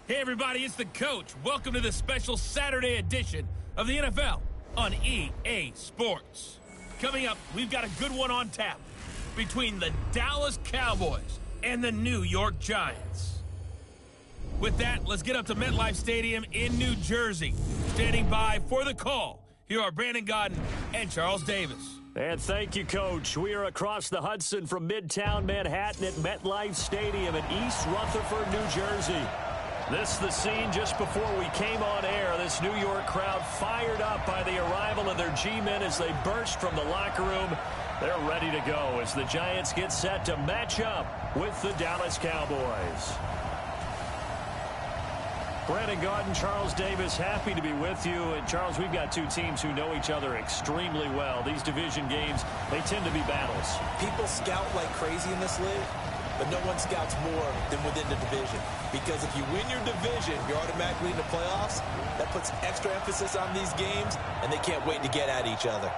Hey everybody, it's the coach. Welcome to the special Saturday edition of the NFL on EA Sports. Coming up, we've got a good one on tap between the Dallas Cowboys and the New York Giants. With that, let's get up to MetLife Stadium in New Jersey. Standing by for the call, here are Brandon Godden and Charles Davis. And thank you, Coach. We are across the Hudson from Midtown Manhattan at MetLife Stadium in East Rutherford, New Jersey. This is the scene just before we came on air. This New York crowd fired up by the arrival of their G-men as they burst from the locker room. They're ready to go as the Giants get set to match up with the Dallas Cowboys. Brandon Godden, Charles Davis, happy to be with you. And Charles, we've got two teams who know each other extremely well. These division games, they tend to be battles. People scout like crazy in this league, but no one scouts more than within the division. Because if you win your division, you're automatically in the playoffs. That puts extra emphasis on these games, and they can't wait to get at each other.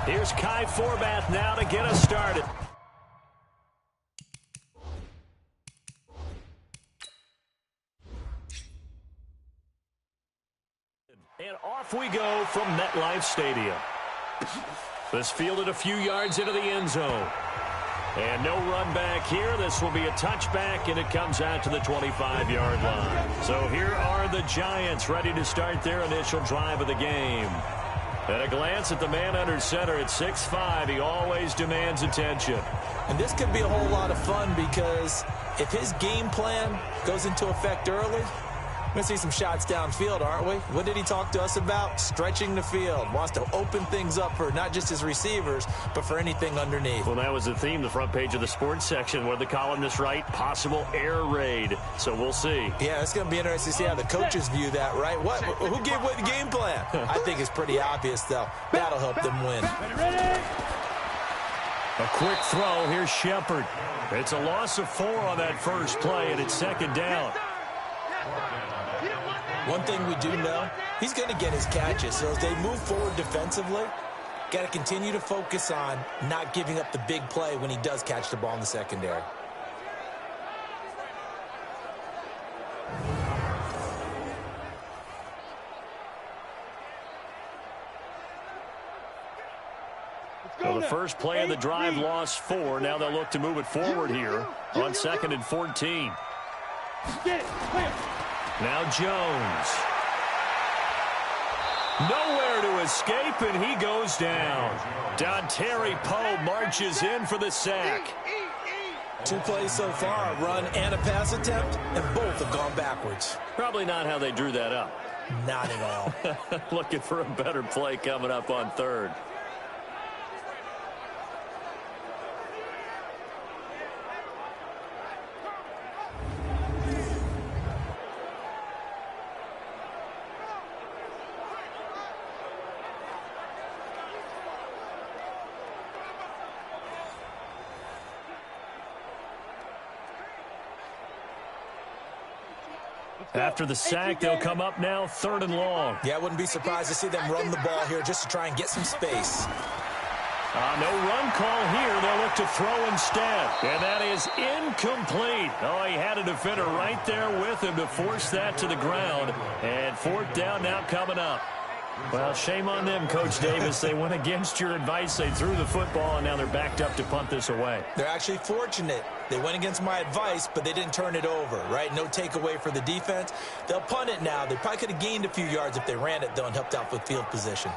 Here's Kai Forbath now to get us started. And off we go from MetLife Stadium. This fielded a few yards into the end zone. And no run back here. This will be a touchback, and it comes out to the 25-yard line. So here are the Giants ready to start their initial drive of the game. At a glance at the man under center at 6'5", he always demands attention. And this could be a whole lot of fun because if his game plan goes into effect early, we're going to see some shots downfield, aren't we? What did he talk to us about? Stretching the field. Wants to open things up for not just his receivers, but for anything underneath. Well, that was the theme, the front page of the sports section, where the columnists write possible air raid. So we'll see. Yeah, it's going to be interesting to see how the coaches view that, right? Who gave away the game plan? I think it's pretty obvious, though. That'll help them win. A quick throw. Here's Shepard. It's a loss of 4 on that first play, and it's second down. One thing we do know, he's going to get his catches. So as they move forward defensively, got to continue to focus on not giving up the big play when he does catch the ball in the secondary. Well, the first play of the drive lost 4. Now they'll look to move it forward here on 2nd and 14. Now Jones. Nowhere to escape, and he goes down. Dontari Poe marches in for the sack. 2 plays so far, a run and a pass attempt, and both have gone backwards. Probably not how they drew that up. Not at all. Looking for a better play coming up on 3rd. After the sack, they'll come up now 3rd and long. Yeah, I wouldn't be surprised to see them run the ball here just to try and get some space. No run call here. They'll look to throw instead. And that is incomplete. Oh, he had a defender right there with him to force that to the ground. And 4th down now coming up. Well, shame on them, Coach Davis. They went against your advice. They threw the football, and now they're backed up to punt this away. They're actually fortunate. They went against my advice, but they didn't turn it over, right? No takeaway for the defense. They'll punt it now. They probably could have gained a few yards if they ran it, though, and helped out with field position.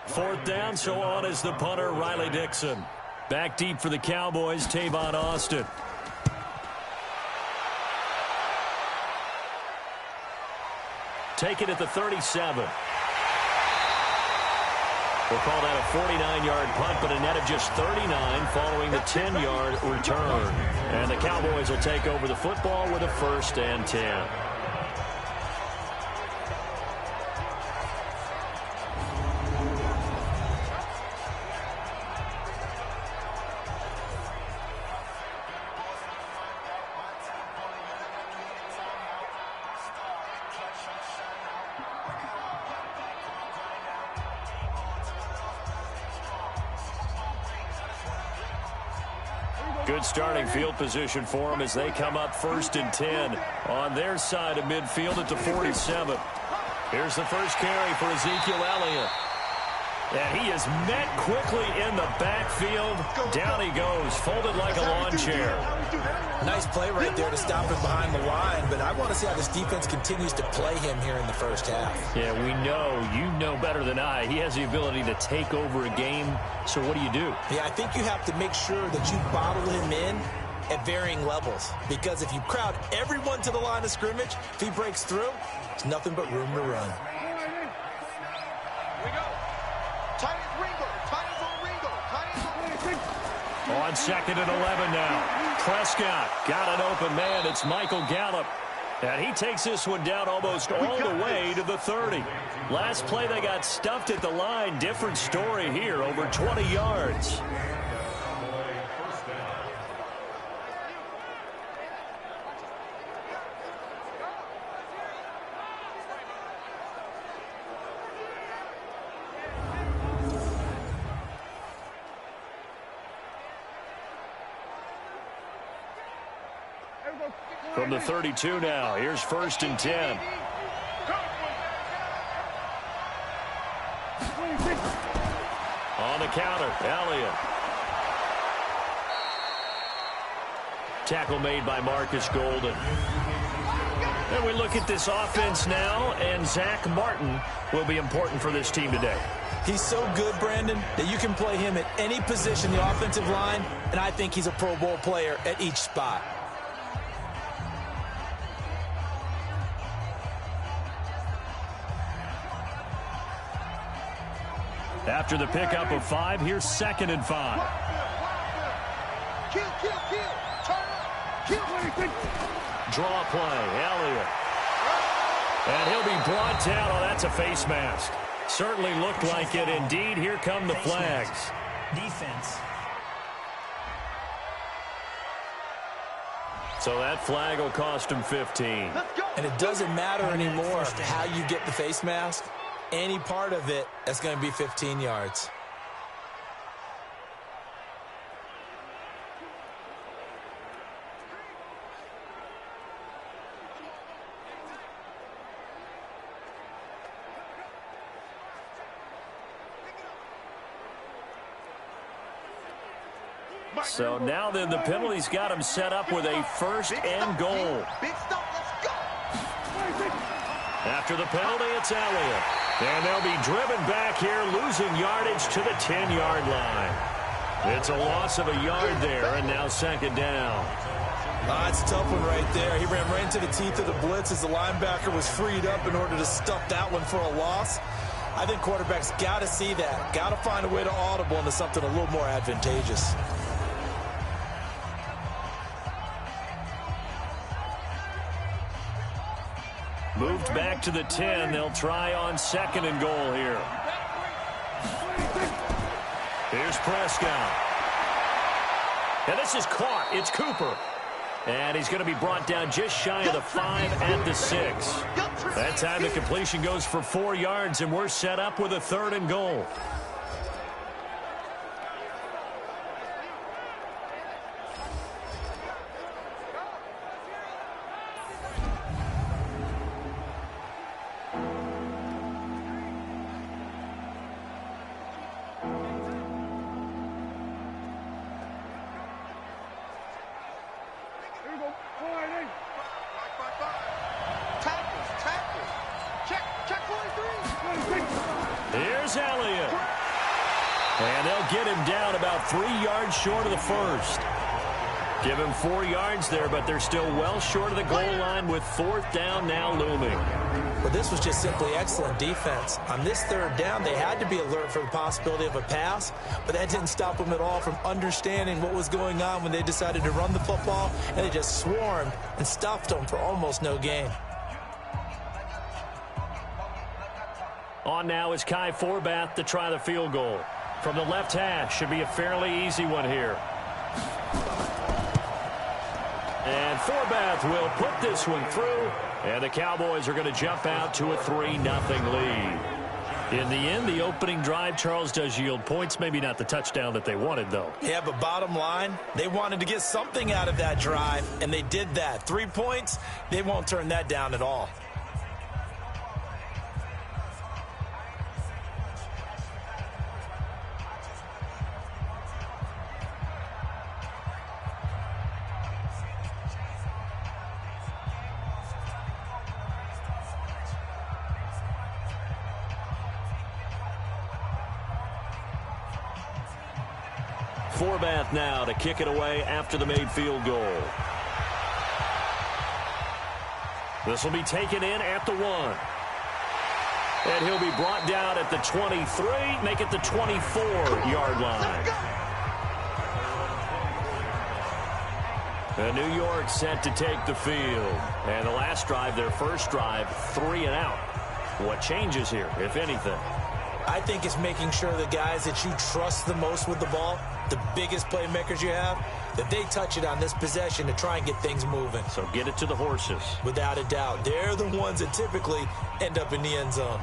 Fourth down, so on is the punter, Riley Dixon. Back deep for the Cowboys, Tavon Austin. Take it at the 37. We'll call that a 49-yard punt, but a net of just 39 following the 10-yard return. And the Cowboys will take over the football with a 1st and 10. Good starting field position for them as they come up 1st and 10 on their side of midfield at the 47. Here's the first carry for Ezekiel Elliott. And he is met quickly in the backfield. Down he goes, folded like a lawn chair. Nice play right there to stop him behind the line, but I want to see how this defense continues to play him here in the first half. Yeah, we know, you know better than I, he has the ability to take over a game. So what do you do? Yeah, I think you have to make sure that you bottle him in at varying levels, because if you crowd everyone to the line of scrimmage, if he breaks through, there's nothing but room to run. On 2nd and 11 now. Prescott got an open man. It's Michael Gallup. And he takes this one down almost all the way to the 30. Last play they got stuffed at the line. Different story here. Over 20 yards. From the 32 now, here's 1st and 10. On the counter, Elliott. Tackle made by Marcus Golden. And we look at this offense now, and Zach Martin will be important for this team today. He's so good, Brandon, that you can play him at any position in the offensive line, and I think he's a Pro Bowl player at each spot. After the pickup of 5, here's 2nd and 5. Draw play, Elliott. And he'll be brought down. Oh, that's a face mask. Certainly looked like it. Indeed, here come the flags. Defense. So that flag will cost him 15. And it doesn't matter anymore how you get the face mask. Any part of it, that's going to be 15 yards. So now then the penalty's got him set up with a 1st and goal. After the penalty, it's Elliott. And they'll be driven back here, losing yardage to the 10-yard line. It's a loss of a yard there, and now 2nd down. It's a tough one right there. He ran right into the teeth of the blitz as the linebacker was freed up in order to stuff that one for a loss. I think quarterbacks got to see that. Got to find a way to audible into something a little more advantageous. Moved back to the 10. They'll try on 2nd and goal here. Here's Prescott. And this is caught. It's Cooper. And he's going to be brought down just shy of the 5 at the 6. That time the completion goes for 4 yards, and we're set up with a 3rd and goal. Here's Elliott. And they'll get him down about 3 yards short of the 1st. Give him 4 yards there, but they're still well short of the goal line with 4th down now looming. But this was just simply excellent defense. On this 3rd down, they had to be alert for the possibility of a pass, but that didn't stop them at all from understanding what was going on when they decided to run the football, and they just swarmed and stuffed them for almost no gain. On now is Kai Forbath to try the field goal. From the left hash, should be a fairly easy one here. And Forbath will put this one through, and the Cowboys are going to jump out to a 3-0 lead. In the end, the opening drive, Charles, does yield points. Maybe not the touchdown that they wanted, though. Yeah, but bottom line, they wanted to get something out of that drive, and they did that. 3 points, they won't turn that down at all. Forbath now to kick it away after the made field goal. This will be taken in at the 1. And he'll be brought down at the 23, make it the 24-yard line. And New York set to take the field. And the last drive, their first drive, 3 and out. What changes here, if anything? I think it's making sure the guys that you trust the most with the ball, the biggest playmakers you have, that they touch it on this possession to try and get things moving. So get it to the horses. Without a doubt. They're the ones that typically end up in the end zone.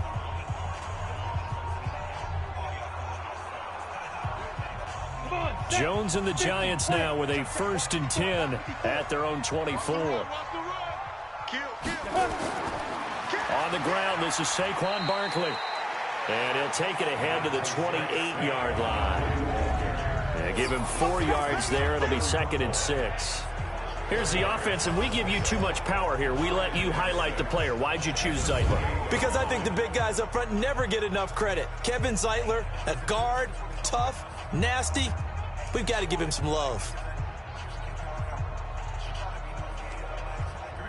Jones and the Giants now with a 1st and 10 at their own 24. On the ground, this is Saquon Barkley. And he'll take it ahead to the 28-yard line. And give him 4 yards there. It'll be 2nd and 6. Here's the offense, and we give you too much power here. We let you highlight the player. Why'd you choose Zeitler? Because I think the big guys up front never get enough credit. Kevin Zeitler, a guard, tough, nasty. We've got to give him some love.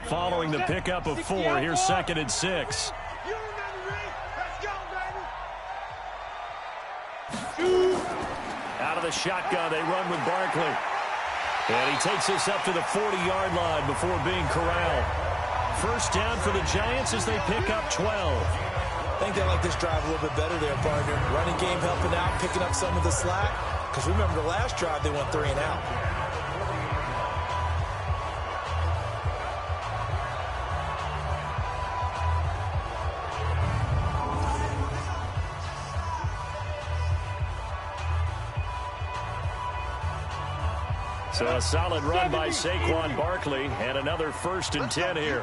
Following the pickup of 4, here's 2nd and 6. Out of the shotgun, they run with Barkley. And he takes this up to the 40-yard line before being corralled. First down for the Giants as they pick up 12. I think they like this drive a little bit better there, partner. Running game helping out, picking up some of the slack. Because remember the last drive, they went 3 and out. So a solid run by Saquon Barkley and another 1st and 10 here.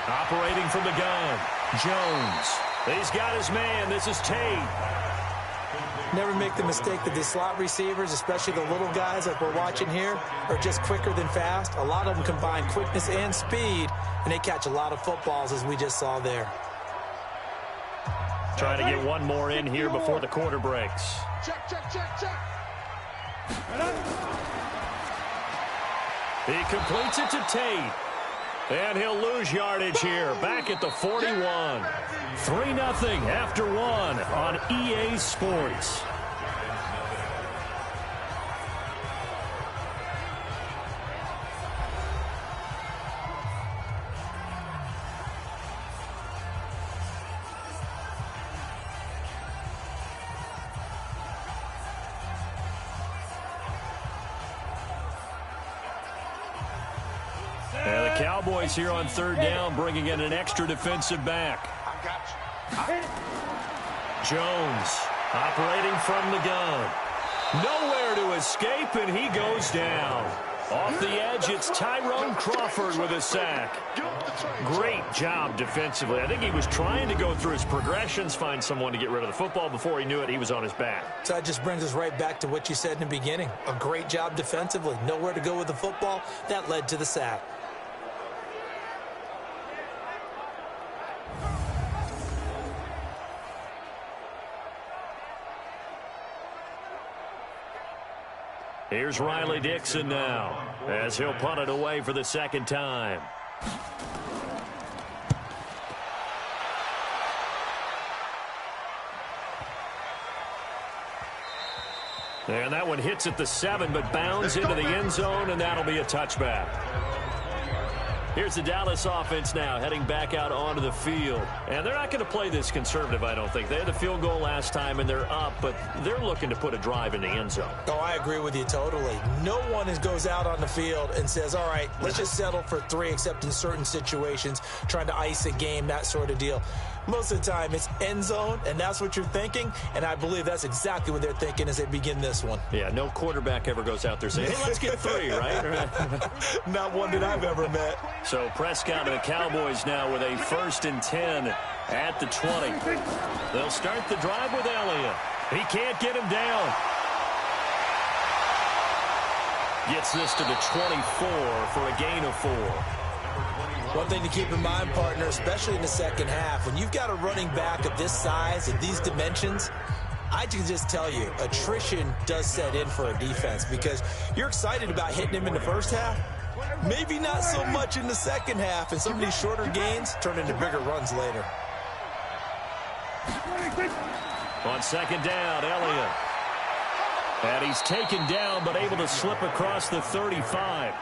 Operating from the gun, Jones. He's got his man. This is Tate. Never make the mistake that the slot receivers, especially the little guys like we're watching here, are just quicker than fast. A lot of them combine quickness and speed, and they catch a lot of footballs, as we just saw there. Trying to get one more in here before the quarter breaks. Check. He completes it to Tate. And he'll lose yardage here. Back at the 41. 3-0 after 1 on EA Sports. And the Cowboys here on 3rd down, bringing in an extra defensive back. Jones operating from the gun. Nowhere to escape, and he goes down. Off the edge, it's Tyrone Crawford with a sack. Great job defensively. I think he was trying to go through his progressions, find someone to get rid of the football. Before he knew it, he was on his back. So that just brings us right back to what you said in the beginning. A great job defensively. Nowhere to go with the football. That led to the sack. Here's Riley Dixon now as he'll punt it away for the 2nd time. And that one hits at the 7, but bounds into the end zone, and that'll be a touchback. Here's the Dallas offense now heading back out onto the field. And they're not going to play this conservative, I don't think. They had the field goal last time, and they're up, but they're looking to put a drive in the end zone. Oh, I agree with you totally. No one goes out on the field and says, all right, let's just settle for 3, except in certain situations, trying to ice a game, that sort of deal. Most of the time, it's end zone, and that's what you're thinking, and I believe that's exactly what they're thinking as they begin this one. Yeah, no quarterback ever goes out there saying, hey, let's get 3, right? Not one that I've ever met. So Prescott and the Cowboys now with a 1st and 10 at the 20. They'll start the drive with Elliott. He can't get him down. Gets this to the 24 for a gain of 4. One thing to keep in mind, partner, especially in the second half, when you've got a running back of this size and these dimensions, I can just tell you, attrition does set in for a defense because you're excited about hitting him in the first half. Maybe not so much in the second half, and some of these shorter gains turn into bigger runs later. On 2nd down, Elliott. And he's taken down but able to slip across the 35.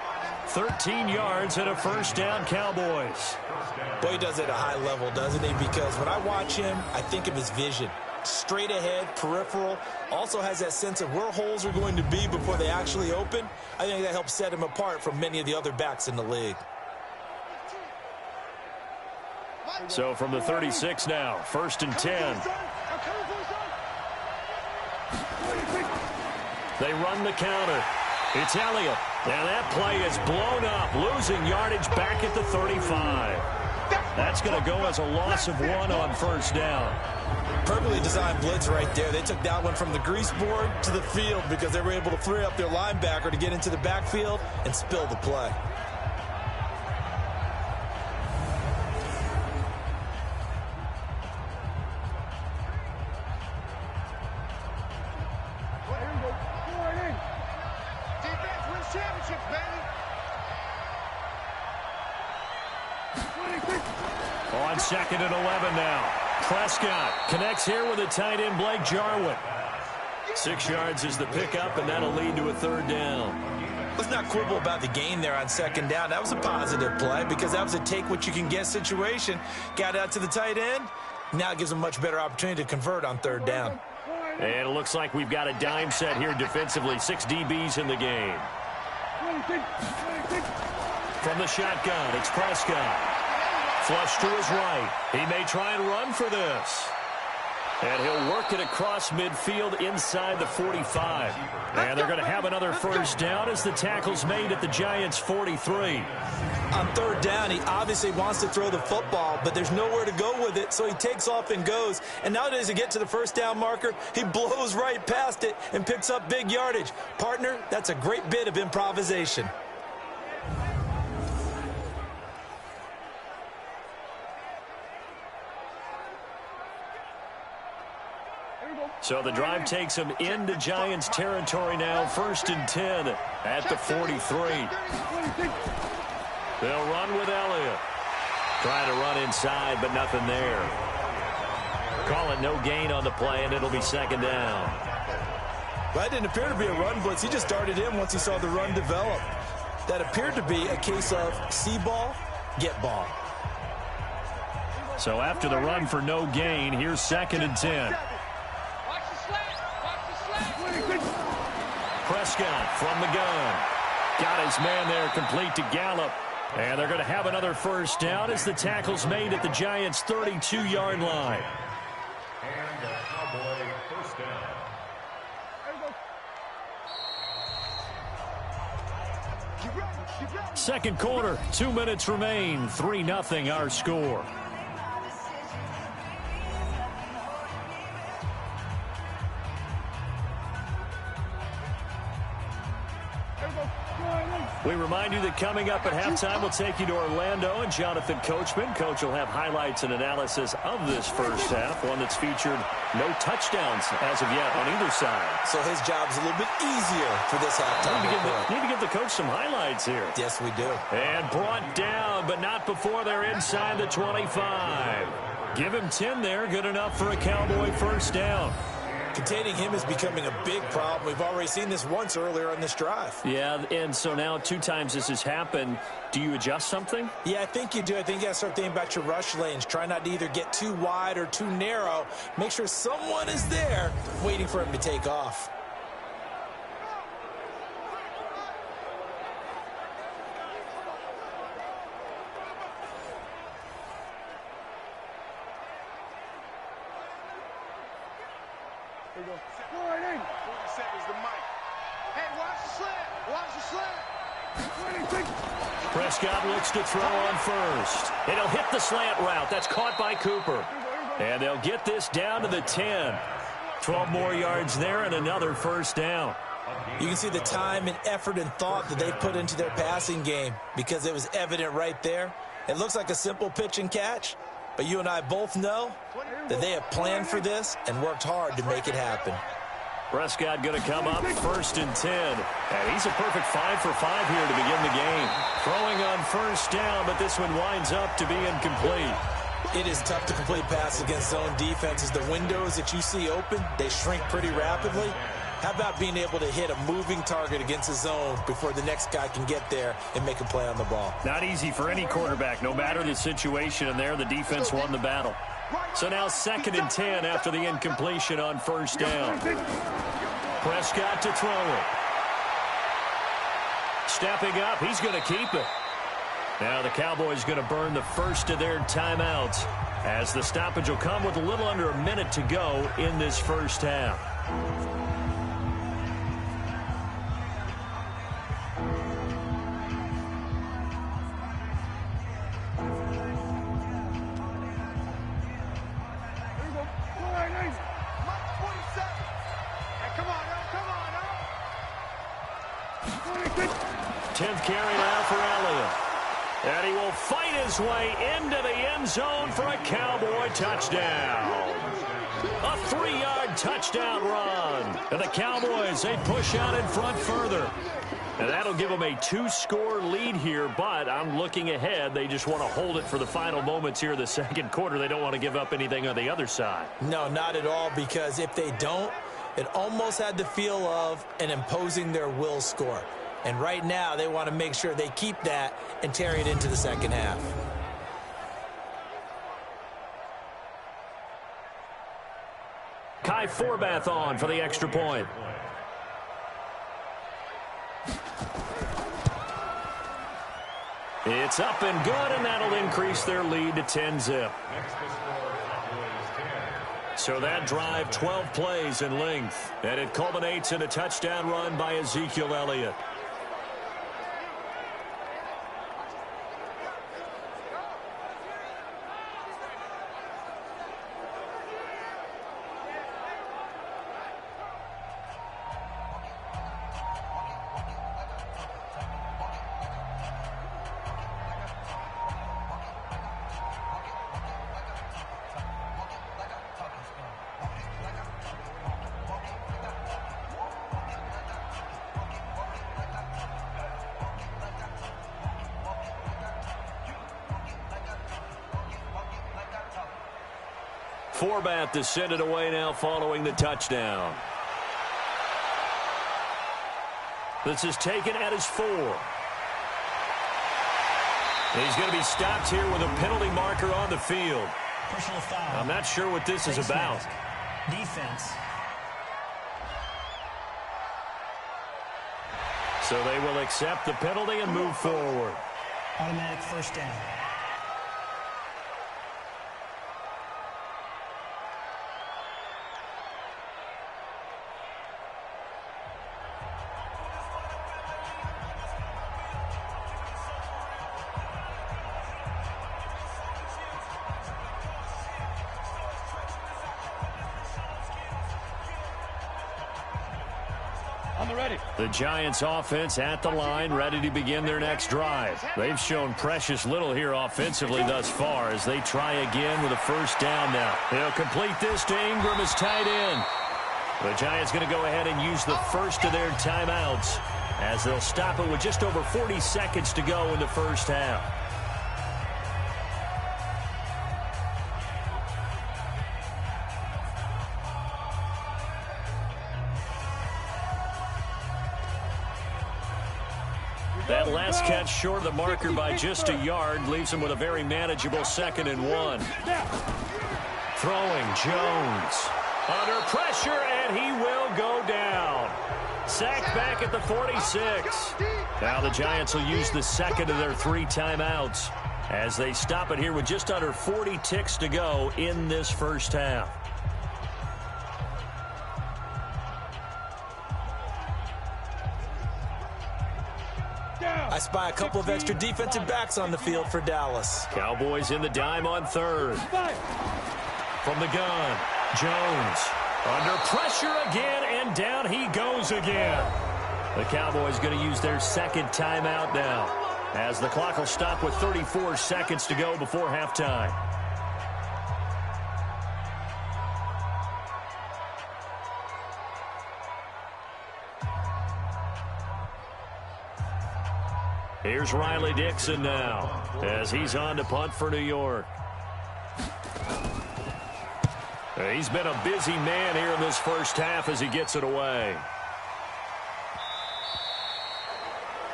13 yards and a 1st down, Cowboys. Boy, he does it at a high level, doesn't he? Because when I watch him, I think of his vision. Straight ahead, peripheral, also has that sense of where holes are going to be before they actually open. I think that helps set him apart from many of the other backs in the league. So from the 36 now, 1st and 10. They run the counter. It's Elliott. And that play is blown up, losing yardage back at the 35. That's going to go as a loss of 1 on 1st down. Perfectly designed blitz right there. They took that one from the grease board to the field because they were able to free up their linebacker to get into the backfield and spill the play. On 2nd and 11 now. Prescott connects here with a tight end, Blake Jarwin. 6 yards is the pickup, and that'll lead to a 3rd down. Let's not quibble about the gain there on 2nd down. That was a positive play because that was a take-what-you-can-get situation. Got out to the tight end. Now it gives them a much better opportunity to convert on 3rd down. And it looks like we've got a dime set here defensively. 6 DBs in the game. From the shotgun, it's Prescott. Flush to his right. He may try and run for this. And he'll work it across midfield inside the 45. And they're going to have another 1st down as the tackle's made at the Giants' 43. On 3rd down, he obviously wants to throw the football, but there's nowhere to go with it, so he takes off and goes. And nowadays, to get to the 1st down marker, he blows right past it and picks up big yardage. Partner, that's a great bit of improvisation. So the drive takes him into Giants territory now. 1st and 10 at the 43. They'll run with Elliott. Trying to run inside, but nothing there. Call it no gain on the play, and it'll be 2nd down. Well, that didn't appear to be a run blitz. He just started in once he saw the run develop. That appeared to be a case of see ball, get ball. So after the run for no gain, here's 2nd and 10. Prescott from the gun. Got his man there complete to Gallup. And they're going to have another 1st down as the tackle's made at the Giants' 32-yard line. And the Cowboy 1st down. Second quarter, 2 minutes remain. 3-0 our score. We remind you that coming up at halftime, we'll take you to Orlando and Jonathan Coachman. Coach will have highlights and analysis of this first half, one that's featured no touchdowns as of yet on either side. So his job's a little bit easier for this halftime. Need to give the coach some highlights here. Yes, we do. And brought down, but not before they're inside the 25. Give him 10 there, good enough for a Cowboy 1st down. Containing him is becoming a big problem. We've already seen this once earlier on this drive. Yeah, and so now 2 times this has happened. Do you adjust something? Yeah, I think you do. I think you got to start thinking about your rush lanes. Try not to either get too wide or too narrow. Make sure someone is there waiting for him to take off. Prescott looks to throw on first. And he'll hit the slant route. That's caught by Cooper. And they'll get this down to the 10. 12 more yards there and another first down. You can see the time and effort and thought that they put into their passing game because it was evident right there. It looks like a simple pitch and catch, but you and I both know that they have planned for this and worked hard to make it happen. Prescott going to come up first and 10. And he's a perfect 5 for 5 here to begin the game. Throwing on first down, but this one winds up to be incomplete. It is tough to complete passes against zone defenses. The windows that you see open, they shrink pretty rapidly. How about being able to hit a moving target against a zone before the next guy can get there and make a play on the ball? Not easy for any quarterback, no matter the situation, and there the defense won the battle. So now 2nd and 10 after the incompletion on first down. Prescott to throw it. Stepping up, he's going to keep it. Now the Cowboys going to burn the first of their timeouts as the stoppage will come with a little under a minute to go in this first half. And he will fight his way into the end zone for a Cowboy touchdown. A 3-yard touchdown run. And the Cowboys, they push out in front further. And that'll give them a 2-score lead here, but I'm looking ahead. They just want to hold it for the final moments here in the second quarter. They don't want to give up anything on the other side. No, not at all, because if they don't, it almost had the feel of an imposing their will score. And right now, they want to make sure they keep that and carry it into the second half. Kai Forbath on for the extra point. It's up and good, and that'll increase their lead to 10-zip. So that drive, 12 plays in length, and it culminates in a touchdown run by Ezekiel Elliott. Forbath to send it away now following the touchdown. This is taken at his 4. He's going to be stopped here with a penalty marker on the field. Personal foul. I'm not sure what this is about. Defense. So they will accept the penalty and move forward. Automatic first down. The Giants offense at the line, ready to begin their next drive. They've shown precious little here offensively thus far as they try again with a first down now. They'll complete this to Ingram as tight end. The Giants going to go ahead and use the first of their timeouts as they'll stop it with just over 40 seconds to go in the first half. That last catch short of the marker by just a yard leaves him with a very manageable 2nd and 1. Throwing Jones. Under pressure, and he will go down. Sacked back at the 46. Now the Giants will use the second of their 3 timeouts as they stop it here with just under 40 ticks to go in this first half. I spy a couple of extra defensive backs on the field for Dallas. Cowboys in the dime on third. From the gun, Jones under pressure again, and down he goes again. The Cowboys going to use their second timeout now, as the clock will stop with 34 seconds to go before halftime. Here's Riley Dixon now, as he's on to punt for New York. He's been a busy man here in this first half as he gets it away.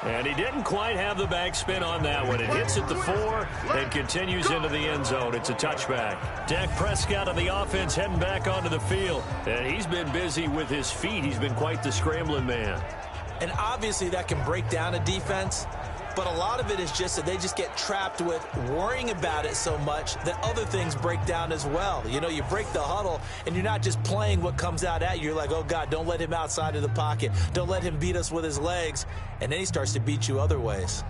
And he didn't quite have the backspin on that one. It hits at the 4 and continues into the end zone. It's a touchback. Dak Prescott of the offense heading back onto the field. And he's been busy with his feet. He's been quite the scrambling man. And obviously that can break down a defense. But a lot of it is just that they just get trapped with worrying about it so much that other things break down as well. You know, you break the huddle, and you're not just playing what comes out at you. You're like, oh, God, don't let him outside of the pocket. Don't let him beat us with his legs. And then he starts to beat you other ways.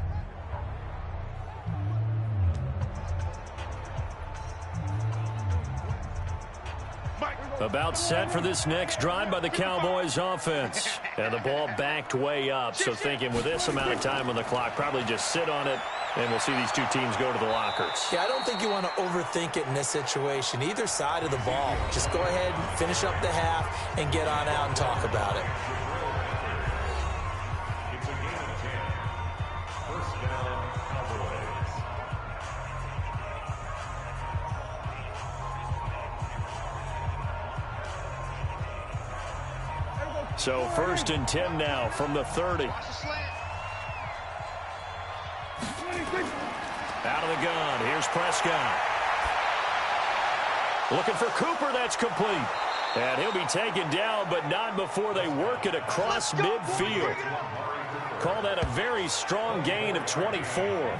About set for this next drive by the Cowboys offense. And the ball backed way up. So thinking with this amount of time on the clock, probably just sit on it, and we'll see these two teams go to the lockers. Yeah, I don't think you want to overthink it in this situation. Either side of the ball. Just go ahead and finish up the half and get on out and talk about it. It's a game of 10. First down, Cowboys. So first and 10 now from the 30. Out of the gun. Here's Prescott. Looking for Cooper. That's complete. And he'll be taken down, but not before they work it across midfield. Call that a very strong gain of 24.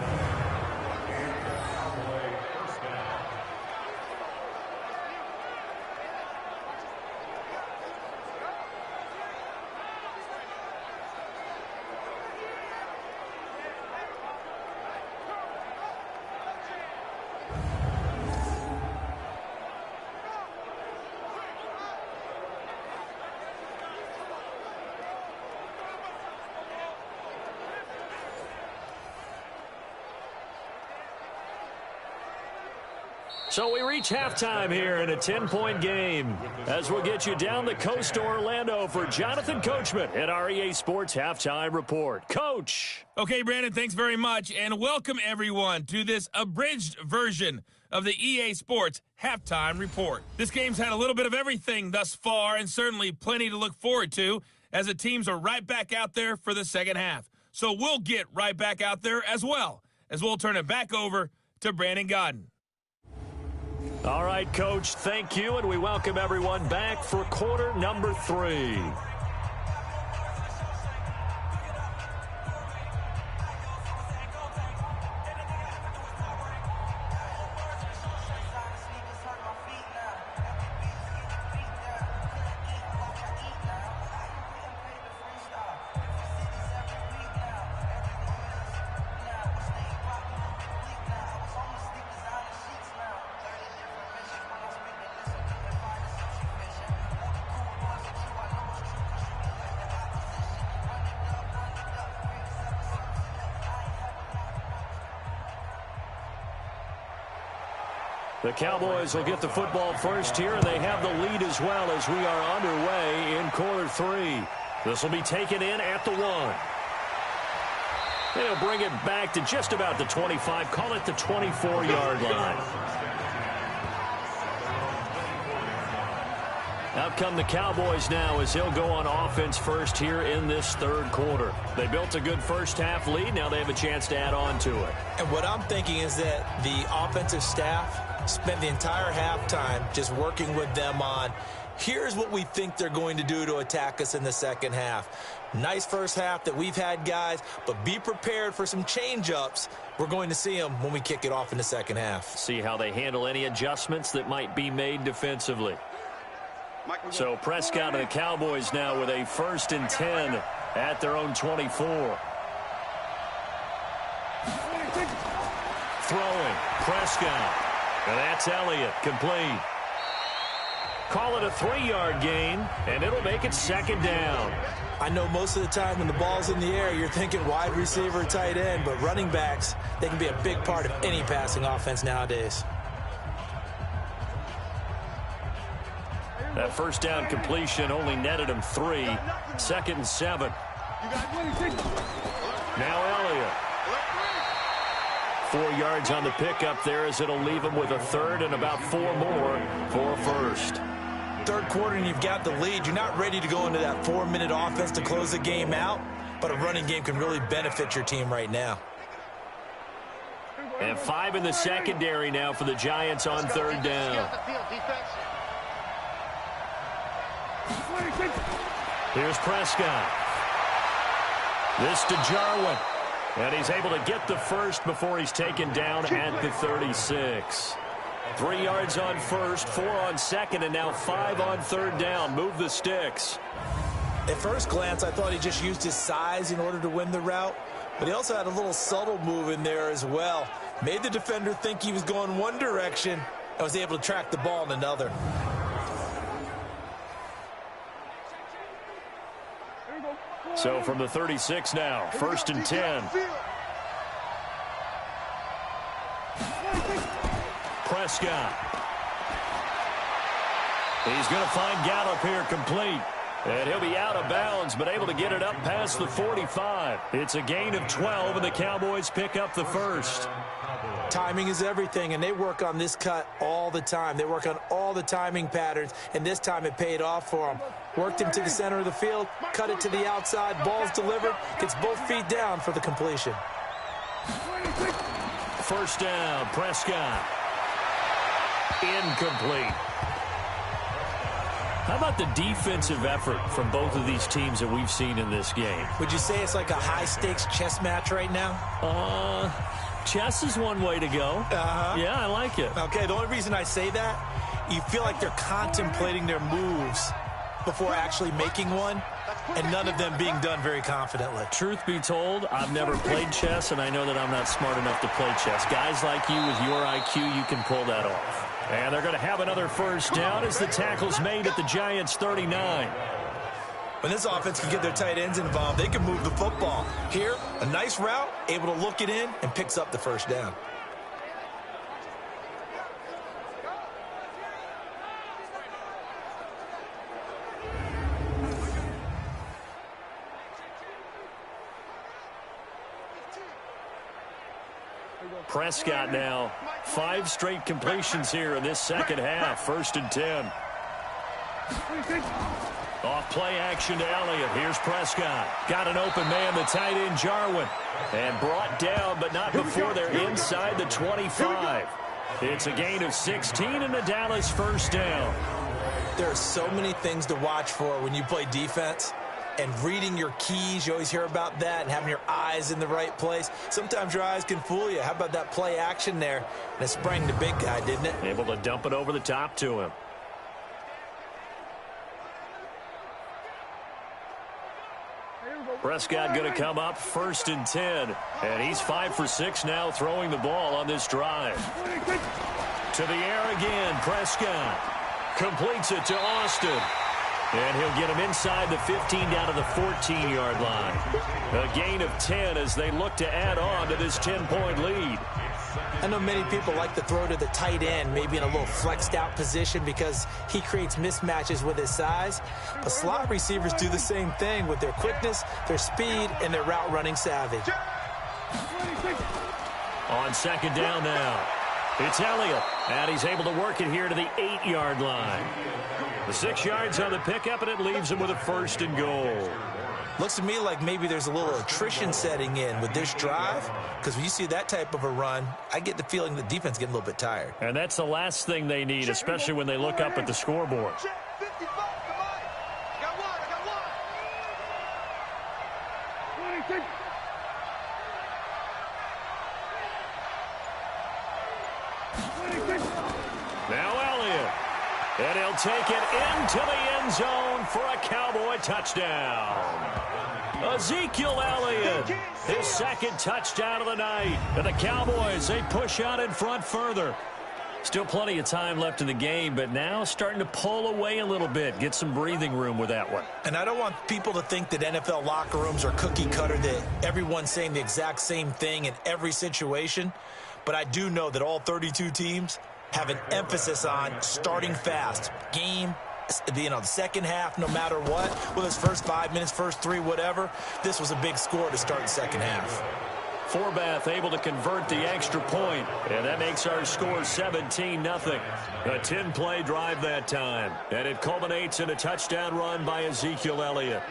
So we reach halftime here in a 10-point game as we'll get you down the coast to Orlando for Jonathan Coachman at our EA Sports Halftime Report. Coach. Okay, Brandon, thanks very much, and welcome everyone to this abridged version of the EA Sports Halftime Report. This game's had a little bit of everything thus far, and certainly plenty to look forward to as the teams are right back out there for the second half. So we'll get right back out there as well, as we'll turn it back over to Brandon Godden. All right, Coach, thank you, and we welcome everyone back for quarter number 3. The Cowboys will get the football first here, and they have the lead as well as we are underway in quarter 3. This will be taken in at the 1. They'll bring it back to just about the 25, call it the 24-yard line. Out come the Cowboys now as they'll go on offense first here in this third quarter. They built a good first half lead. Now they have a chance to add on to it. And what I'm thinking is that the offensive staff spent the entire halftime just working with them on, here's what we think they're going to do to attack us in the second half. Nice first half that we've had, guys, but be prepared for some change-ups. We're going to see them when we kick it off in the second half. See how they handle any adjustments that might be made defensively. So Prescott and the Cowboys now with a 1st and 10 at their own 24. throwing. Prescott. And that's Elliott, complete. Call it a 3-yard gain, and it'll make it second down. I know most of the time when the ball's in the air, you're thinking wide receiver, tight end, but running backs, they can be a big part of any passing offense nowadays. That first down completion only netted him 3. 2nd and 7. Now Elliott. 4 yards on the pickup there as it'll leave him with a 3rd and about 4 more for a first. Third quarter and you've got the lead. You're not ready to go into that 4-minute offense to close the game out, but a running game can really benefit your team right now. And 5 in the secondary now for the Giants on 3rd down. Here's Prescott. This to Jarwin. And he's able to get the first before he's taken down at the 36. 3 yards on first, 4 on second, and now 5 on 3rd down. Move the sticks. At first glance, I thought he just used his size in order to win the route, but he also had a little subtle move in there as well. Made the defender think he was going one direction and was able to track the ball in another. So from the 36 now, 1st and 10. Prescott. He's going to find Gallup here complete. And he'll be out of bounds, but able to get it up past the 45. It's a gain of 12, and the Cowboys pick up the first. Timing is everything, and they work on this cut all the time. They work on all the timing patterns, and this time it paid off for them. Worked him to the center of the field, cut it to the outside, ball's delivered, gets both feet down for the completion. First down, Prescott. Incomplete. How about the defensive effort from both of these teams that we've seen in this game? Would you say it's like a high-stakes chess match right now? Chess is one way to go. Yeah, I like it. Okay, the only reason I say that, you feel like they're contemplating their moves before actually making one, and none of them being done very confidently. Truth be told, I've never played chess, and I know that I'm not smart enough to play chess. Guys like you with your IQ, you can pull that off. And they're going to have another first down as the tackle's made at the Giants' 39. When this offense can get their tight ends involved, they can move the football. Here, a nice route, able to look it in, and picks up the first down. Prescott now, 5 straight completions here in this second half. 1st and 10. Off play action to Elliott. Here's Prescott. Got an open man, the tight end Jarwin. And brought down, but not before they're inside the 25. It's a gain of 16 and the Dallas first down. There are so many things to watch for when you play defense. And reading your keys, you always hear about that, and having your eyes in the right place. Sometimes your eyes can fool you. How about that play action there? And it sprang the big guy, didn't it? Able to dump it over the top to him. Prescott going to come up 1st and 10. And he's 5 for 6 now throwing the ball on this drive. To the air again, Prescott. Completes it to Austin. And he'll get him inside the 15 down to the 14-yard line. A gain of 10 as they look to add on to this 10-point lead. I know many people like to throw to the tight end, maybe in a little flexed out position because he creates mismatches with his size. But slot receivers do the same thing with their quickness, their speed, and their route running savvy. On 2nd down now, it's Elliott. And he's able to work it here to the 8-yard line. The 6 yards on the pickup, and it leaves him with a 1st and goal. Looks to me like maybe there's a little attrition setting in with this drive, because when you see that type of a run, I get the feeling the defense getting a little bit tired. And that's the last thing they need, especially when they look up at the scoreboard. Now Elliott. And he'll take it into the end zone for a Cowboy touchdown. Ezekiel Elliott, his second touchdown of the night. And the Cowboys, they push out in front further. Still plenty of time left in the game, but now starting to pull away a little bit. Get some breathing room with that one. And I don't want people to think that NFL locker rooms are cookie cutter, that everyone's saying the exact same thing in every situation. But I do know that all 32 teams have an emphasis on starting fast. Game, the second half, no matter what, whether it's first 5 minutes, first 3, whatever, this was a big score to start the second half. Forbath able to convert the extra point, and that makes our score 17-0. A 10-play drive that time, and it culminates in a touchdown run by Ezekiel Elliott.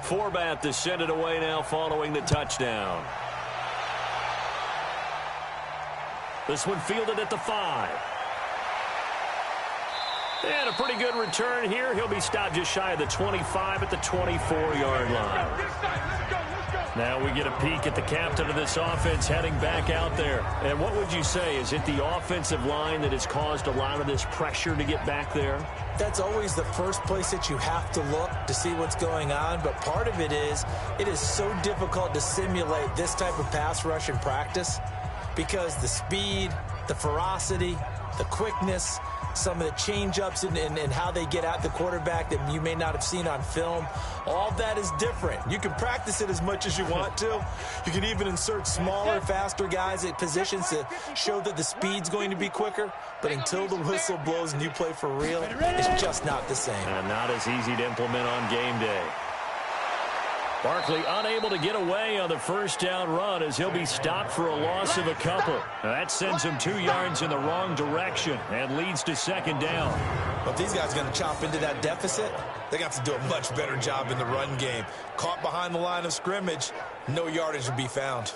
Forbath to send it away now following the touchdown. This one fielded at the 5. And a pretty good return here. He'll be stopped just shy of the 25 at the 24-yard line. Now we get a peek at the captain of this offense heading back out there. And what would you say? Is it the offensive line that has caused a lot of this pressure to get back there? That's always the first place that you have to look to see what's going on. But part of it is so difficult to simulate this type of pass rush in practice because the speed, the ferocity, the quickness, some of the change-ups and how they get at the quarterback that you may not have seen on film. All that is different. You can practice it as much as you want to. You can even insert smaller, faster guys at positions to show that the speed's going to be quicker. But until the whistle blows and you play for real, it's just not the same. And not as easy to implement on game day. Barkley unable to get away on the first down run as he'll be stopped for a loss of a couple. Now that sends him 2 yards in the wrong direction and leads to second down. But if these guys are going to chop into that deficit, they're going to have to do a much better job in the run game. Caught behind the line of scrimmage, no yardage to be found.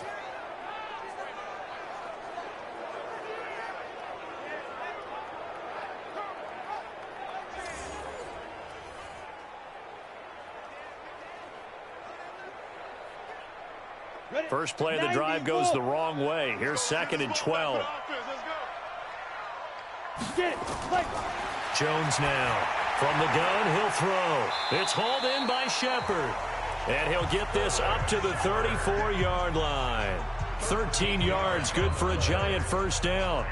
First play of the drive goes the wrong way. Here's 2nd and 12. Jones now. From the gun, he'll throw. It's hauled in by Shepard. And he'll get this up to the 34-yard line. 13 yards, good for a giant first down.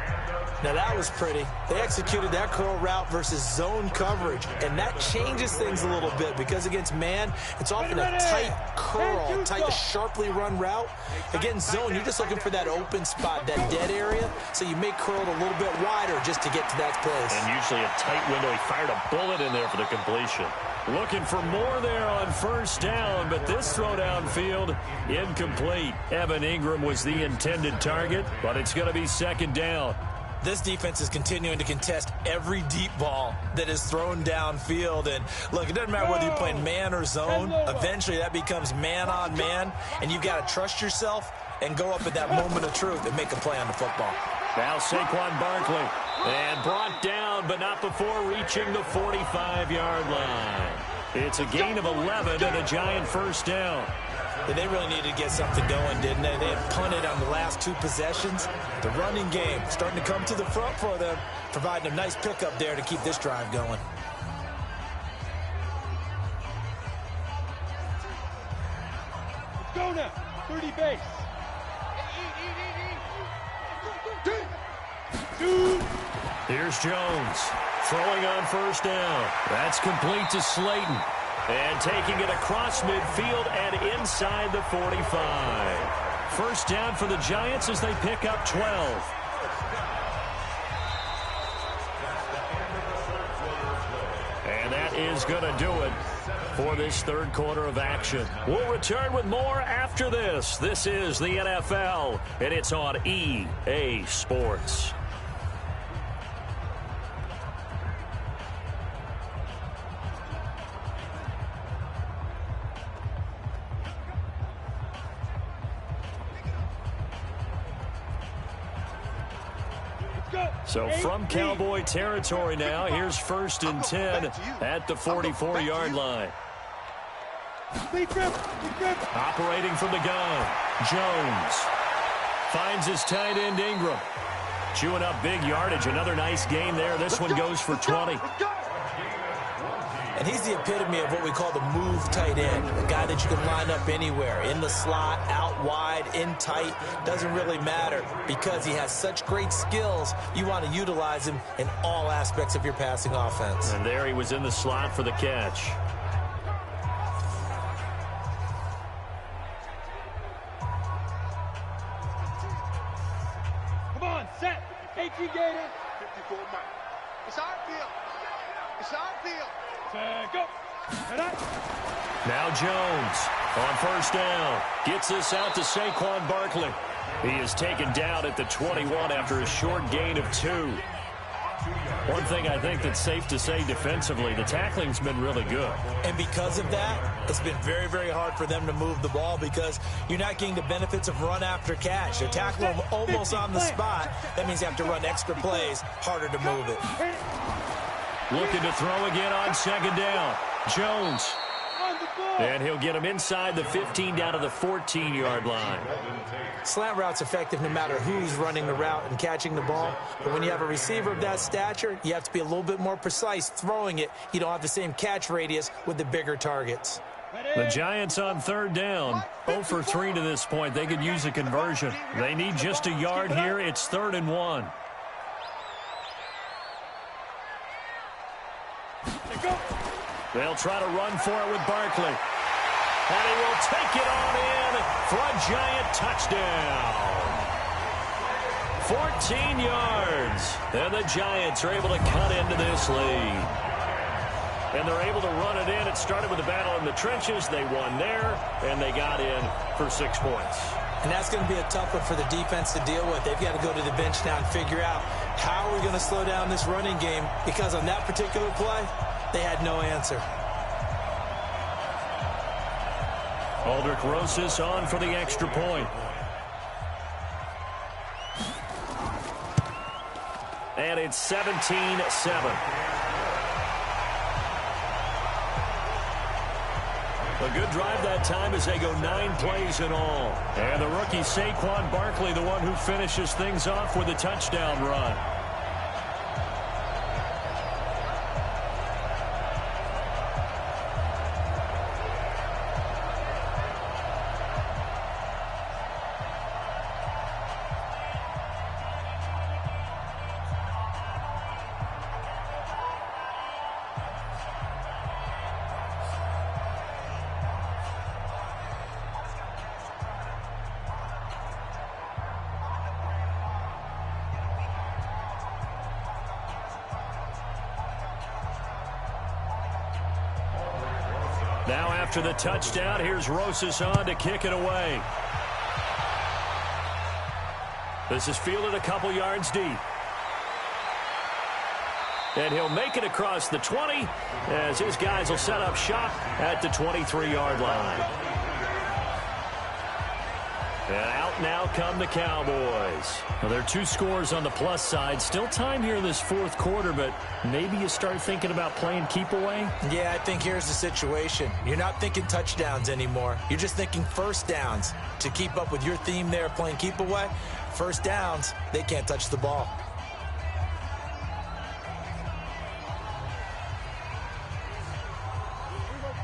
Now that was pretty. They executed that curl route versus zone coverage, and that changes things a little bit because against man, it's often a tight curl, tight, sharply run route. Against zone, you're just looking for that open spot, that dead area, so you may curl it a little bit wider just to get to that place. And usually a tight window. He fired a bullet in there for the completion. Looking for more there on first down, but this throw downfield, incomplete. Evan Ingram was the intended target, but it's going to be second down. This defense is continuing to contest every deep ball that is thrown downfield. And, look, it doesn't matter whether you're playing man or zone. Eventually that becomes man on man, and you've got to trust yourself and go up at that moment of truth and make a play on the football. Now Saquon Barkley. And brought down, but not before reaching the 45-yard line. It's a gain of 11 and a giant first down. They really needed to get something going, didn't they? They had punted on the last 2 possessions. The running game starting to come to the front for them, providing a nice pickup there to keep this drive going. Let's go now. 30 base. Here's Jones throwing on first down. That's complete to Slayton. And taking it across midfield and inside the 45. First down for the Giants as they pick up 12. And that is going to do it for this third quarter of action. We'll return with more after this. This is the NFL, and it's on EA Sports. So from Cowboy territory now, here's 1st and 10 at the 44-yard line. Operating from the gun, Jones finds his tight end Ingram. Chewing up big yardage. Another nice gain there. This one goes for 20. And he's the epitome of what we call the move tight end, a guy that you can line up anywhere, in the slot, out wide, in tight. Doesn't really matter because he has such great skills. You want to utilize him in all aspects of your passing offense. And there he was in the slot for the catch. Come on, set. HG Gator. 54 Mike. It's our field. It's our field. Go. Now Jones on 1st down. Gets this out to Saquon Barkley. He is taken down at the 21 after a short gain of 2. One thing I think that's safe to say defensively, the tackling's been really good. And because of that, it's been very, very hard for them to move the ball because you're not getting the benefits of run after catch. They tackle them almost on the spot. That means you have to run extra plays, harder to move it. Looking to throw again on 2nd down. Jones. And he'll get him inside the 15 down to the 14-yard line. Slant route's effective no matter who's running the route and catching the ball. But when you have a receiver of that stature, you have to be a little bit more precise throwing it. You don't have the same catch radius with the bigger targets. The Giants on 3rd down. 0 for 3 to this point. They could use a conversion. They need just a yard here. It's 3rd and 1. They'll try to run for it with Barkley. And he will take it on in for a Giant touchdown. 14 yards. And the Giants are able to cut into this lead. And they're able to run it in. It started with a battle in the trenches. They won there, and they got in for 6 points. And that's going to be a tough one for the defense to deal with. They've got to go to the bench now and figure out how are we going to slow down this running game, because on that particular play, they had no answer. Aldrich Rosas on for the extra point. And it's 17-7. A good drive that time as they go 9 plays in all. And the rookie Saquon Barkley, the one who finishes things off with a touchdown run. Now after the touchdown, here's Rosas on to kick it away. This is fielded a couple yards deep. And he'll make it across the 20 as his guys will set up shop at the 23-yard line. And out now come the Cowboys. Well, there are 2 scores on the plus side. Still time here in this 4th quarter, but maybe you start thinking about playing keep away? Yeah, I think here's the situation. You're not thinking touchdowns anymore. You're just thinking 1st downs. To keep up with your theme there, playing keep away, 1st downs, they can't touch the ball.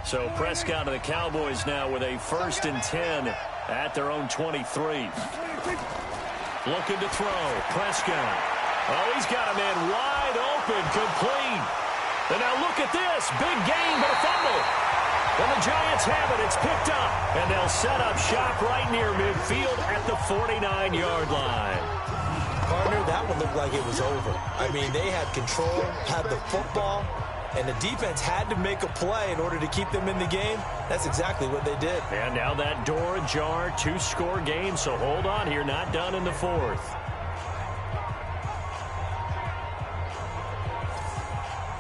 So Prescott and the Cowboys now with a 1st and 10 at their own 23. Looking to throw. Prescott. Oh, he's got a man wide open. Complete. And now look at this. Big gain, but a fumble. And the Giants have it. It's picked up. And they'll set up shop right near midfield at the 49-yard line. Partner, that one looked like it was over. I mean, they had control, had the football, and the defense had to make a play in order to keep them in the game. That's exactly what they did. And now that door ajar, 2-score game, so hold on here, not done in the 4th.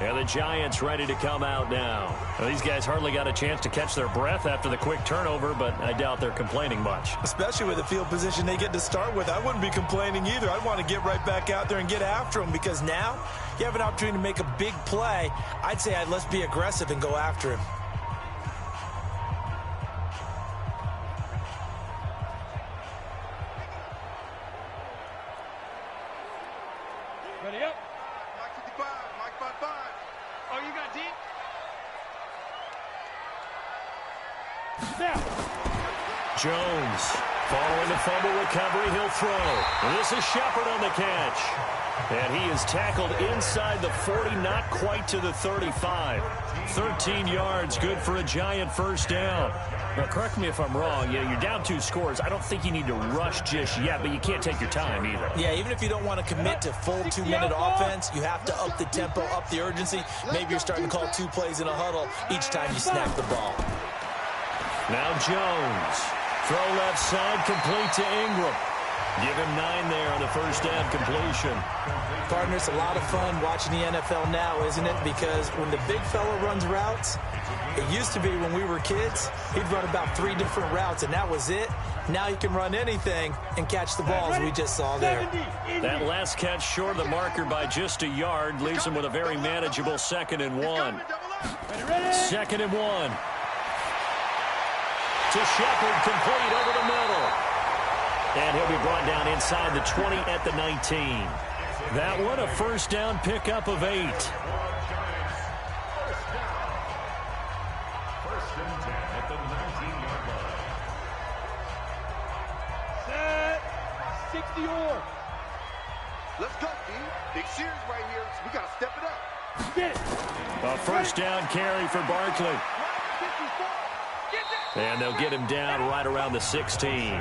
And the Giants ready to come out now. Well, these guys hardly got a chance to catch their breath after the quick turnover, but I doubt they're complaining much. Especially with the field position they get to start with. I wouldn't be complaining either. I'd want to get right back out there and get after them because now you have an opportunity to make a big play. I'd say let's be aggressive and go after him. Ready up. Mike 55, Mike 55. Oh, you got deep? Jones following the fumble recovery. He'll throw. And this is Shepard on the catch. And he is tackled inside the 40, not quite to the 35. 13 yards, good for a Giant first down. Now, correct me if I'm wrong. Yeah, you're down 2 scores. I don't think you need to rush just yet, but you can't take your time either. Yeah, even if you don't want to commit to full 2-minute offense, you have to up the tempo, up the urgency. Maybe you're starting to call 2 plays in a huddle each time you snap the ball. Now Jones. Throw left side, complete to Ingram. Give him 9 there on the first down completion. Partner, it's a lot of fun watching the NFL now, isn't it? Because when the big fella runs routes, it used to be when we were kids, he'd run about 3 different routes, and that was it. Now he can run anything and catch the balls we just saw there. That last catch short of the marker by just a yard leaves him with a very manageable 2nd and 1. 2nd and 1. To Shepard, complete over the middle. And he'll be brought down inside the 20 at the 19. That one a first down pickup of 8. First and 10 at the 19-yard line. Set. 60 or. Let's go, D. Big series right here. So we got to step it up. Get it. A first down carry for Barkley. And they'll get him down right around the 16.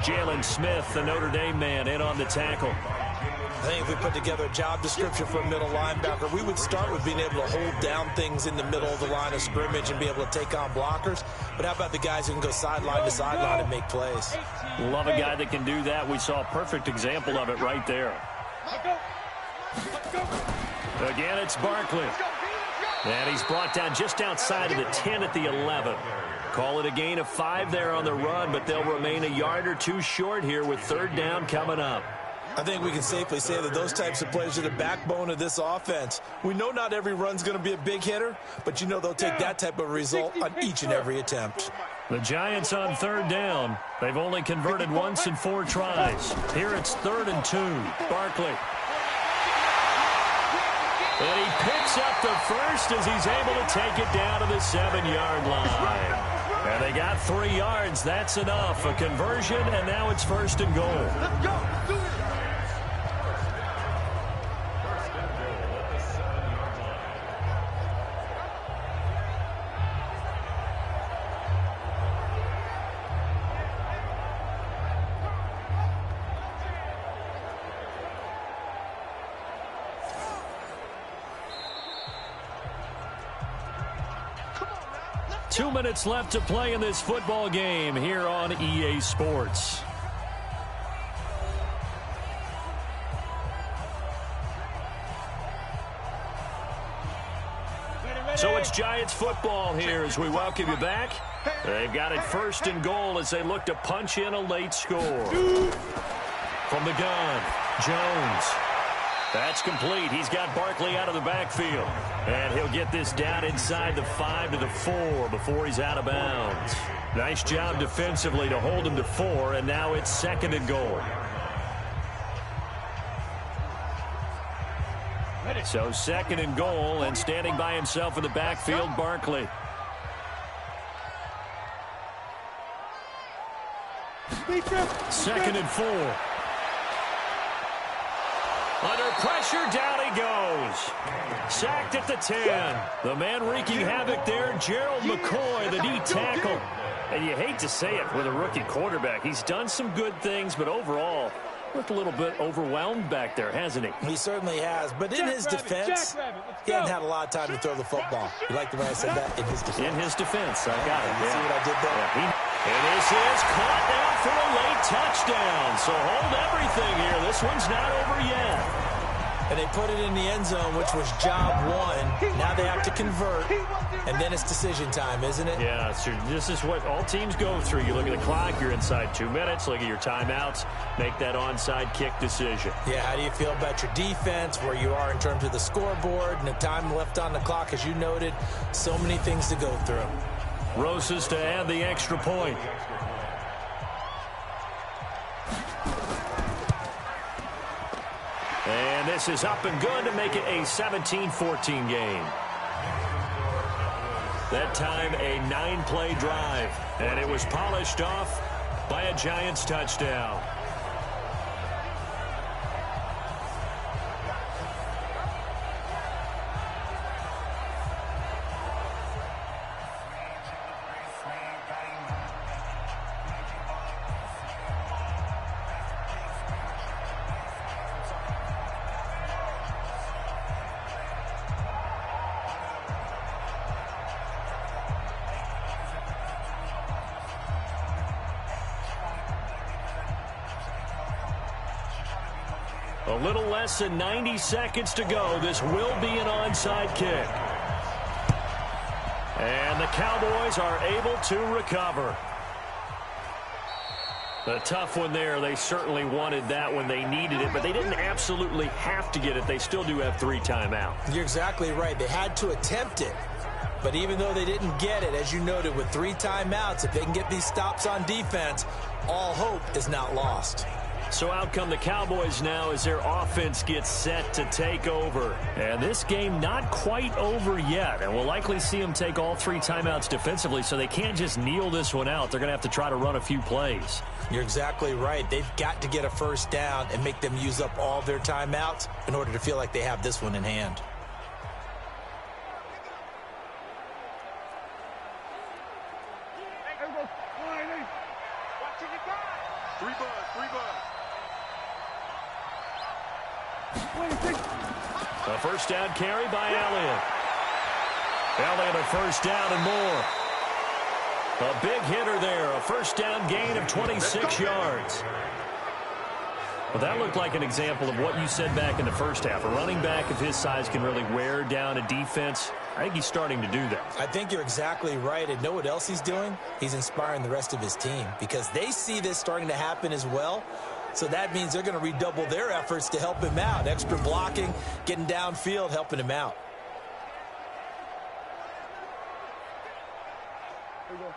Jalen Smith, the Notre Dame man, in on the tackle. I think if we put together a job description for a middle linebacker, we would start with being able to hold down things in the middle of the line of scrimmage and be able to take on blockers. But how about the guys who can go sideline to sideline and make plays? Love a guy that can do that. We saw a perfect example of it right there. Again, it's Barkley. And he's brought down just outside of the 10 at the 11. Call it a gain of 5 there on the run, but they'll remain a yard or 2 short here with 3rd down coming up. I think we can safely say that those types of plays are the backbone of this offense. We know not every run's going to be a big hitter, but you know they'll take that type of result on each and every attempt. The Giants on 3rd down. They've only converted once in 4 tries. Here it's 3rd and 2. Barkley. And he picks up the first as he's able to take it down to the 7-yard line. And they got 3 yards. That's enough. A conversion, and now it's 1st and goal. Let's go. Do it. First and goal at the 7-yard line. Come on, man. Let's 2 minutes left to play in this football game here on EA Sports. So it's Giants football here as we welcome you back. They've got it 1st and goal as they look to punch in a late score. From the gun, Jones. That's complete. He's got Barkley out of the backfield. And he'll get this down inside the 5 to the 4 before he's out of bounds. Nice job defensively to hold him to 4, and now it's 2nd and goal. So 2nd and goal, and standing by himself in the backfield, Barkley. Second and 4. Under pressure, down he goes. Sacked at the 10. The man wreaking havoc there, Gerald McCoy, the D tackle. And you hate to say it with a rookie quarterback. He's done some good things, but overall, looked a little bit overwhelmed back there, hasn't he? He certainly has. But in his defense, he hadn't had a lot of time to throw the football. You like the way I said that? In his defense. In his defense. I got it. You see what I did there? Yeah, and this is caught now for a late touchdown. So hold everything here. This one's not over yet. And they put it in the end zone, which was job one. Now they have to convert, and then it's decision time, isn't it? Yeah, so this is what all teams go through. You look at the clock, you're inside 2 minutes, look at your timeouts, make that onside kick decision. Yeah, how do you feel about your defense, where you are in terms of the scoreboard, and the time left on the clock, as you noted, so many things to go through. Rosas to add the extra point. And this is up and good to make it a 17-14 game. That time a 9-play drive, and it was polished off by a Giants touchdown. A little less than 90 seconds to go. This will be an onside kick. And the Cowboys are able to recover. A tough one there. They certainly wanted that when they needed it, but they didn't absolutely have to get it. They still do have 3 timeouts. You're exactly right. They had to attempt it. But even though they didn't get it, as you noted, with 3 timeouts, if they can get these stops on defense, all hope is not lost. So out come the Cowboys now as their offense gets set to take over. And this game not quite over yet. And we'll likely see them take all 3 timeouts defensively, so they can't just kneel this one out. They're going to have to try to run a few plays. You're exactly right. They've got to get a first down and make them use up all their timeouts in order to feel like they have this one in hand. A first down carry by Elliott. Elliott a first down and more. A big hitter there. A first down gain of 26 yards. Well, that looked like an example of what you said back in the first half. A running back of his size can really wear down a defense. I think he's starting to do that. I think you're exactly right. And know what else he's doing? He's inspiring the rest of his team because they see this starting to happen as well. So that means they're going to redouble their efforts to help him out. Extra blocking, getting downfield, helping him out.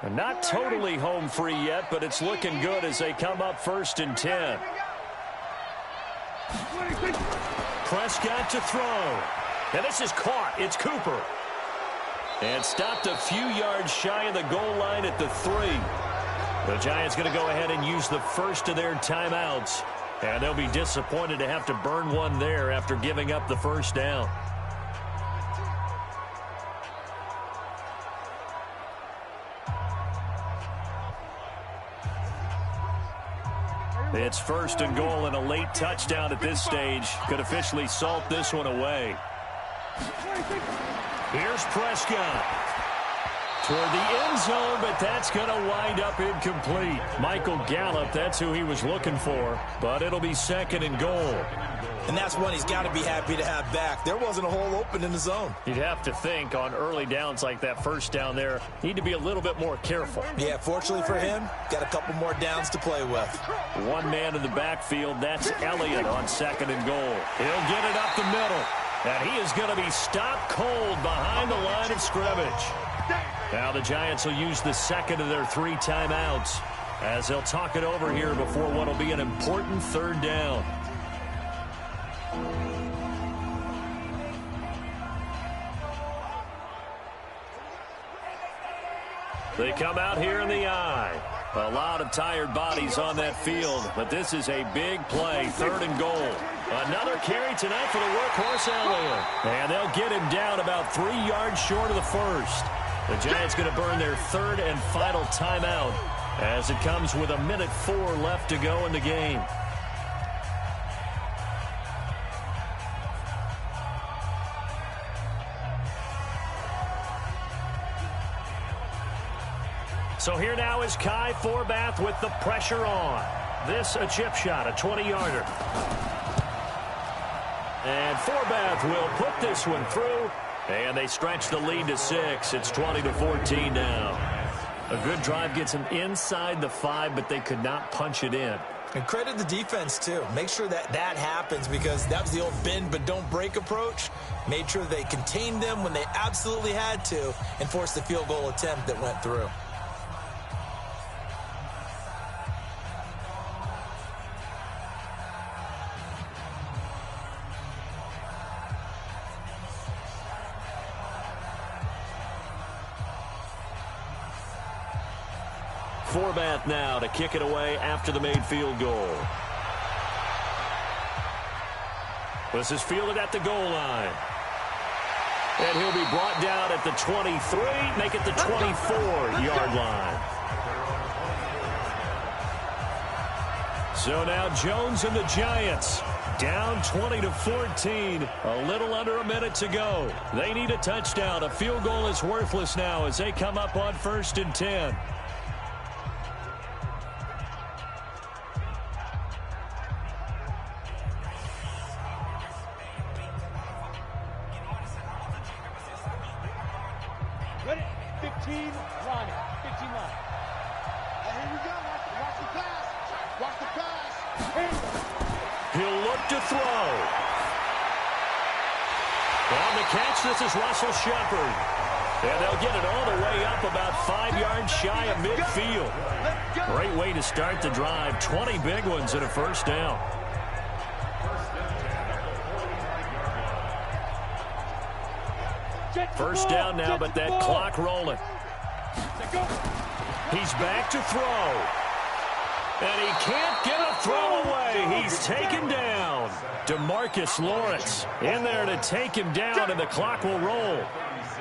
And not totally home free yet, but it's looking good as they come up 1st and 10. Prescott to throw. And this is caught. It's Cooper. And stopped a few yards shy of the goal line at the 3. The Giants going to go ahead and use the first of their timeouts. And they'll be disappointed to have to burn one there after giving up the first down. It's 1st and goal, and a late touchdown at this stage could officially salt this one away. Here's Prescott. Toward the end zone, but that's going to wind up incomplete. Michael Gallup, that's who he was looking for, but it'll be 2nd and goal. And that's one he's got to be happy to have back. There wasn't a hole open in the zone. You'd have to think on early downs like that first down there, need to be a little bit more careful. Yeah, fortunately for him, got a couple more downs to play with. One man in the backfield, that's Elliott on 2nd and goal. He'll get it up the middle, and he is going to be stopped cold behind the line of scrimmage. Now the Giants will use the 2nd of their 3 timeouts as they'll talk it over here before what will be an important 3rd down. They come out here in the eye. A lot of tired bodies on that field, but this is a big play, 3rd and goal. Another carry tonight for the workhorse Elliott. And they'll get him down about 3 yards short of the first. The Giants going to burn their 3rd and final timeout as it comes with 1:04 left to go in the game. So here now is Kai Forbath with the pressure on. This a chip shot, a 20-yarder. And Forbath will put this one through. And they stretch the lead to 6. It's 20-14 now. A good drive gets them inside the 5, but they could not punch it in. And credit the defense, too. Make sure that happens, because that was the old bend but don't break approach. Made sure they contained them when they absolutely had to and forced the field goal attempt that went through. Forbath now to kick it away after the made field goal. This is fielded at the goal line. And he'll be brought down at the 23, make it the 24-yard line. So now Jones and the Giants down 20-14, a little under a minute to go. They need a touchdown. A field goal is worthless now as they come up on 1st and 10. Ready? 15 line. 15 line. Here we go. Watch the pass. Watch the pass. He'll look to throw. On the catch, this is Russell Shepard. And they'll get it all the way up about 5 yards shy of midfield. Great way to start the drive. 20 big ones and a first down. First down now, but that clock rolling. He's back to throw. And he can't get a throw away. He's taken down. DeMarcus Lawrence in there to take him down, and the clock will roll.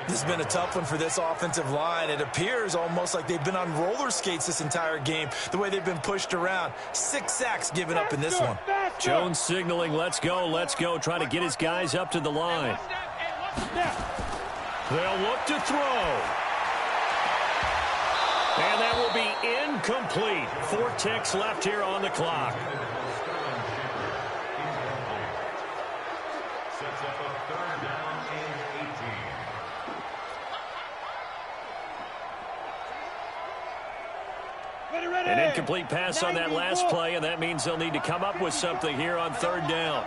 This has been a tough one for this offensive line. It appears almost like they've been on roller skates this entire game, the way they've been pushed around. 6 sacks given up in this one. Jones signaling, let's go, trying to get his guys up to the line. They'll look to throw. And that will be incomplete. 4 ticks left here on the clock. Sets up a 3rd down and 18. Ready. An incomplete pass on that last play, and that means they'll need to come up with something here on 3rd down.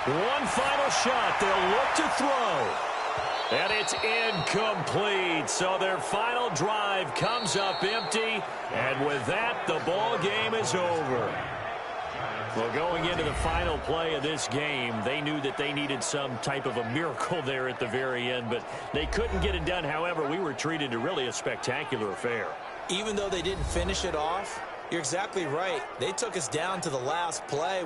One final shot. They'll look to throw. And it's incomplete. So their final drive comes up empty. And with that, the ball game is over. Well, going into the final play of this game, they knew that they needed some type of a miracle there at the very end, but they couldn't get it done. However, we were treated to really a spectacular affair. Even though they didn't finish it off, you're exactly right. They took us down to the last play.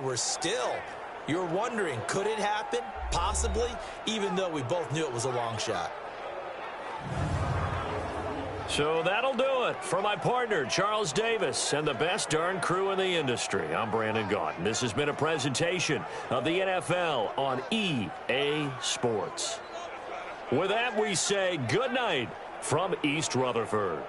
You're wondering, could it happen? Possibly, even though we both knew it was a long shot. So that'll do it for my partner, Charles Davis, and the best darn crew in the industry. I'm Brandon Gaudin. This has been a presentation of the NFL on EA Sports. With that, we say good night from East Rutherford.